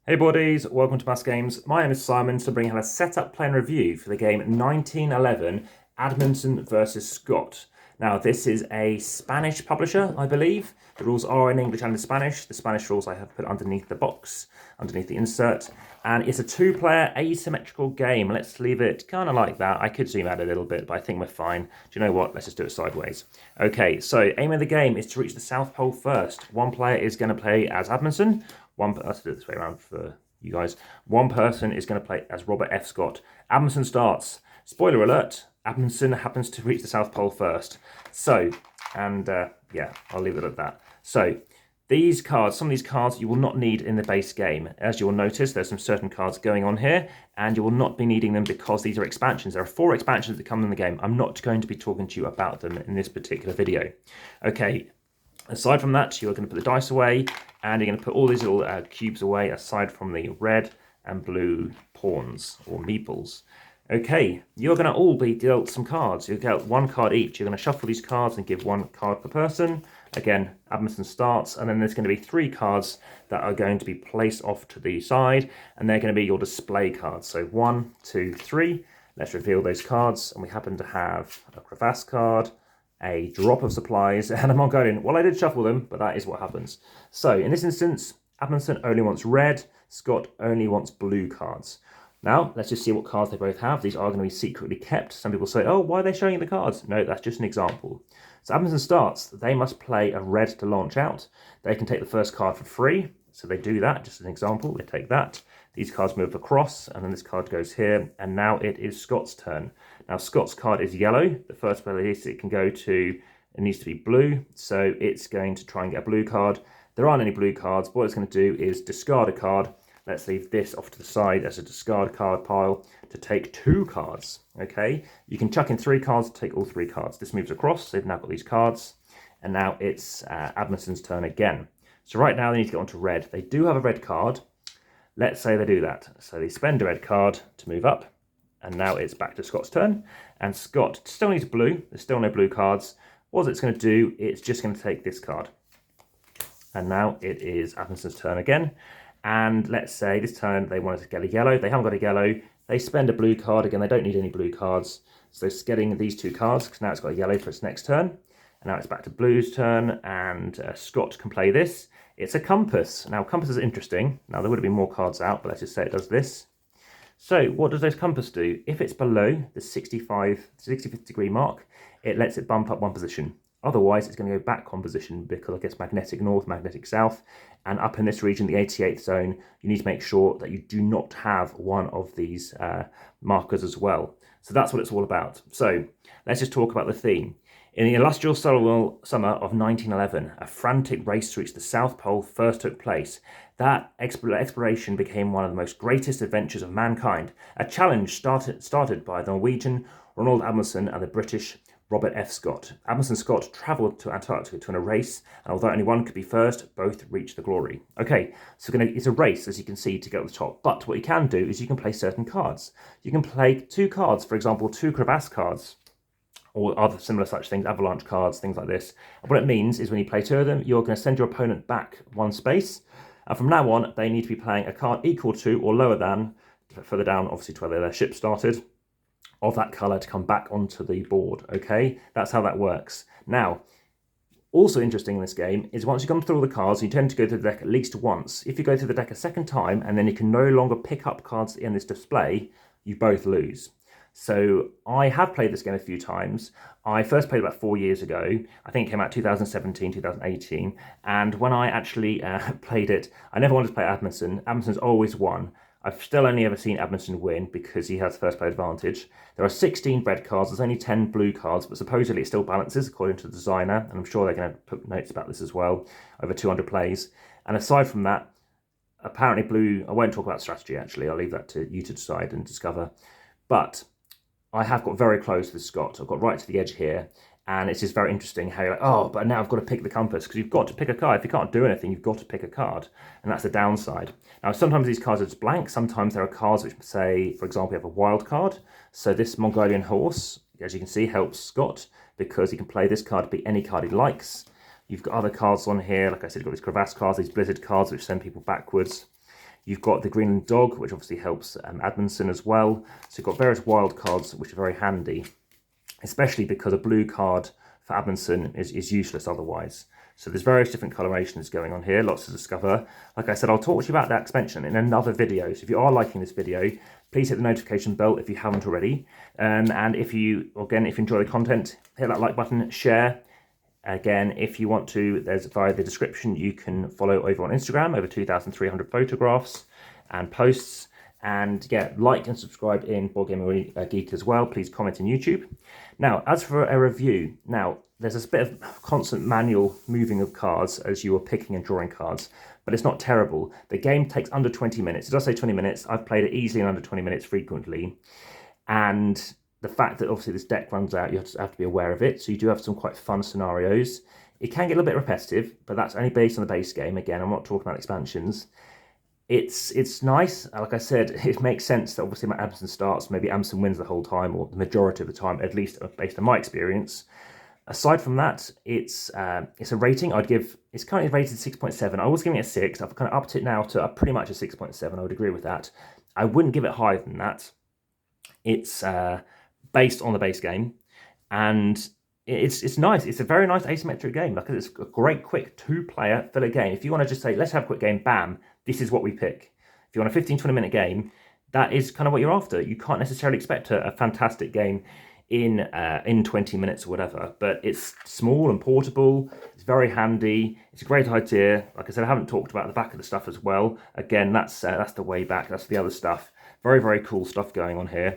Hey buddies, welcome to AmassGames. My name is Simon, so bringing a setup, play and review for the game 1911 Amundsen versus Scott. Now this is a Spanish publisher, I believe. The rules are in English and in Spanish. The Spanish rules I have put underneath the box, underneath the insert. And it's a two-player asymmetrical game. Let's leave it kind of like that. I could zoom out a little bit, but I think we're fine. Do you know what? Let's just do it sideways. Okay, so aim of the game is to reach the South Pole first. One player is going to play as Amundsen. Let's do it this way around for you guys. One person is going to play as Robert F. Scott. Amundsen starts. Spoiler alert, Amundsen happens to reach the South Pole first. So, yeah, I'll leave it at that. So, these cards, some of these cards you will not need in the base game. As you will notice, there's some certain cards going on here, and you will not be needing them because these are expansions. There are 4 expansions that come in the game. I'm not going to be talking to you about them in this particular video. Okay, aside from that, you're going to put the dice away, and you're going to put all these little cubes away, aside from the red and blue pawns, or meeples. Okay, you're going to all be dealt some cards. You'll get 1 card each. You're going to shuffle these cards and give 1 card per person. Again, Amundsen starts, and then there's going to be 3 cards that are going to be placed off to the side, and they're going to be your display cards. So 1, 2, 3. Let's reveal those cards, and we happen to have a crevasse card, a drop of supplies, and a Mongolian. Well, I did shuffle them, but that is what happens. So in this instance, Amundsen only wants red, Scott only wants blue cards. Now, let's just see what cards they both have. These are going to be secretly kept. Some people say, oh, why are they showing you the cards? No, that's just an example. So Amundsen starts. They must play a red to launch out. They can take the first card for free. So they do that, just as an example. They take that. These cards move across, and then this card goes here. And now it is Scott's turn. Now, Scott's card is yellow. The first place it can go to, it needs to be blue. So it's going to try and get a blue card. There aren't any blue cards. What it's going to do is discard a card. Let's leave this off to the side as a discard card pile to take 2 cards, okay? You can chuck in 3 cards to take all 3 cards. This moves across, they've now got these cards, and now it's Amundsen's turn again. So right now they need to get onto red. They do have a red card. Let's say they do that. So they spend a red card to move up, and now it's back to Scott's turn. And Scott still needs blue, there's still no blue cards. What it's going to do, it's just going to take this card. And now it is Amundsen's turn again. And let's say this turn they wanted to get a yellow. They haven't got a yellow. They spend a blue card. Again, they don't need any blue cards. So it's getting these 2 cards because now it's got a yellow for its next turn. And now it's back to blue's turn, and Scott can play this. It's a compass. Now, compass is interesting. Now, there would have been more cards out, but let's just say it does this. So what does this compass do? If it's below the 65th degree mark, it lets it bump up 1 position. Otherwise, it's going to go back 1 position because I guess magnetic north, magnetic south. And up in this region, the 88th zone, you need to make sure that you do not have one of these markers as well. So that's what it's all about. So let's just talk about the theme. In the illustrious summer of 1911, a frantic race to reach the South Pole first took place. That exploration became one of the most greatest adventures of mankind. A challenge started by the Norwegian Ronald Amundsen and the British Robert F. Scott. Amundsen and Scott travelled to Antarctica to win a race, and although only one could be first, both reached the glory. Okay, so it's a race, as you can see, to get to the top. But what you can do is you can play certain cards. You can play 2 cards, for example, 2 crevasse cards, or other similar such things, avalanche cards, things like this. And what it means is when you play 2 of them, you're going to send your opponent back 1 space. And from now on, they need to be playing a card equal to or lower than, further down, obviously, to where their ship started, of that colour to come back onto the board, okay? That's how that works. Now, also interesting in this game is once you've gone through all the cards, you tend to go through the deck at least once. If you go through the deck a second time, and then you can no longer pick up cards in this display, you both lose. So I have played this game a few times. I first played about 4 years ago. I think it came out 2017, 2018. And when I actually played it, I never wanted to play Amundsen. Amundsen's always won. I've still only ever seen Amundsen win because he has first play advantage. There are 16 red cards, there's only 10 blue cards, but supposedly it still balances according to the designer, and I'm sure they're going to put notes about this as well, over 200 plays. And aside from that, apparently blue, I won't talk about strategy actually, I'll leave that to you to decide and discover. But I have got very close with Scott. I've got right to the edge here, and it's just very interesting how you're like, oh, but now I've got to pick the compass, because you've got to pick a card. If you can't do anything, you've got to pick a card, and that's the downside. Now, sometimes these cards are just blank. Sometimes there are cards which say, for example, you have a wild card. So this Mongolian horse, as you can see, helps Scott, because he can play this card to beat any card he likes. You've got other cards on here, like I said, you've got these crevasse cards, these blizzard cards, which send people backwards. You've got the Greenland dog, which obviously helps Amundsen as well. So you've got various wild cards, which are very handy, especially because a blue card for Amundsen is useless otherwise. So there's various different colorations going on here, lots to discover. Like I said, I'll talk to you about that expansion in another video. So if you are liking this video, please hit the notification bell if you haven't already. And if you enjoy the content, hit that like button, share. Again, if you want to, there's via the description, you can follow over on Instagram, over 2,300 photographs and posts. And yeah, like and subscribe in boardgamegeek as well. Please comment in YouTube. Now, as for a review, now there's this bit of constant manual moving of cards as you are picking and drawing cards, but it's not terrible. The game takes under 20 minutes. It does say 20 minutes. I've played it easily in under 20 minutes frequently. And the fact that obviously this deck runs out, you have to be aware of it. So you do have some quite fun scenarios. It can get a little bit repetitive, but that's only based on the base game. Again, I'm not talking about expansions. It's nice. Like I said, it makes sense that obviously my Amundsen starts, maybe Amundsen wins the whole time, or the majority of the time, at least based on my experience. Aside from that, it's a rating I'd give. It's currently rated 6.7. I was giving it a 6. I've kind of upped it now to pretty much a 6.7. I would agree with that. I wouldn't give it higher than that. It's based on the base game, and it's nice. It's a very nice asymmetric game. Like, it's a great quick 2-player filler game. If you want to just say, let's have a quick game, bam, this is what we pick. If you want a 15-20 minute game, that is kind of what you're after. You can't necessarily expect a fantastic game in 20 minutes or whatever, but it's small and portable. It's very handy. It's a great idea. Like I said, I haven't talked about the back of the stuff as well. Again, that's the way back. That's the other stuff. Very, very cool stuff going on here.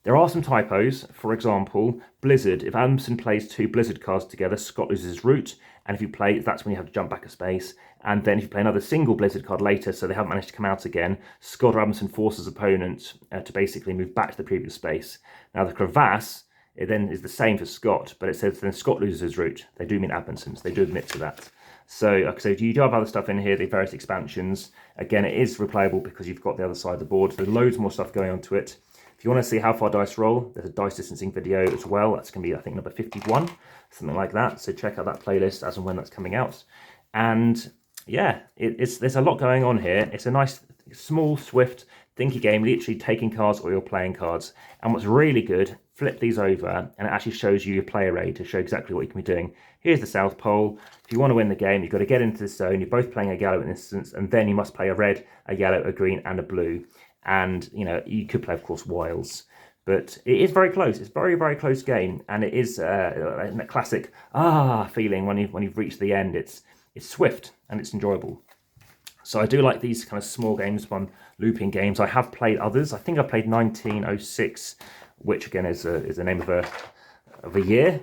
There are some typos. For example, Blizzard. If Amundsen plays 2 Blizzard cards together, Scott loses his route. And if you play, that's when you have to jump back a space. And then if you play another single Blizzard card later, so they haven't managed to come out again, Scott or Amundsen forces opponent to basically move back to the previous space. Now the crevasse, it then is the same for Scott, but it says then Scott loses his route. They do mean Amundsen, so they do admit to that. So you do have other stuff in here, the various expansions. Again, it is replayable because you've got the other side of the board. There's loads more stuff going on to it. If you want to see how far dice roll, there's a dice distancing video as well. That's going to be, I think, number 51, something like that. So check out that playlist as and when that's coming out. And yeah, there's a lot going on here. It's a nice, small, swift, thinky game, literally taking cards or you're playing cards. And what's really good, flip these over and it actually shows you your play array to show exactly what you can be doing. Here's the South Pole. If you want to win the game, you've got to get into this zone. You're both playing a yellow in this instance, and then you must play a red, a yellow, a green, and a blue. And, you know, you could play, of course, wilds. But it is very close. It's a very, very close game. And it is a classic feeling when you've reached the end. It's swift and it's enjoyable. So I do like these kind of small games, fun looping games. I have played others. I think I played 1906, which again is the name of a year,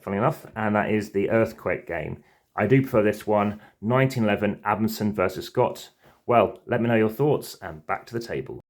funny enough. And that is the Earthquake game. I do prefer this one, 1911 Amundsen versus Scott. Well, let me know your thoughts and back to the table.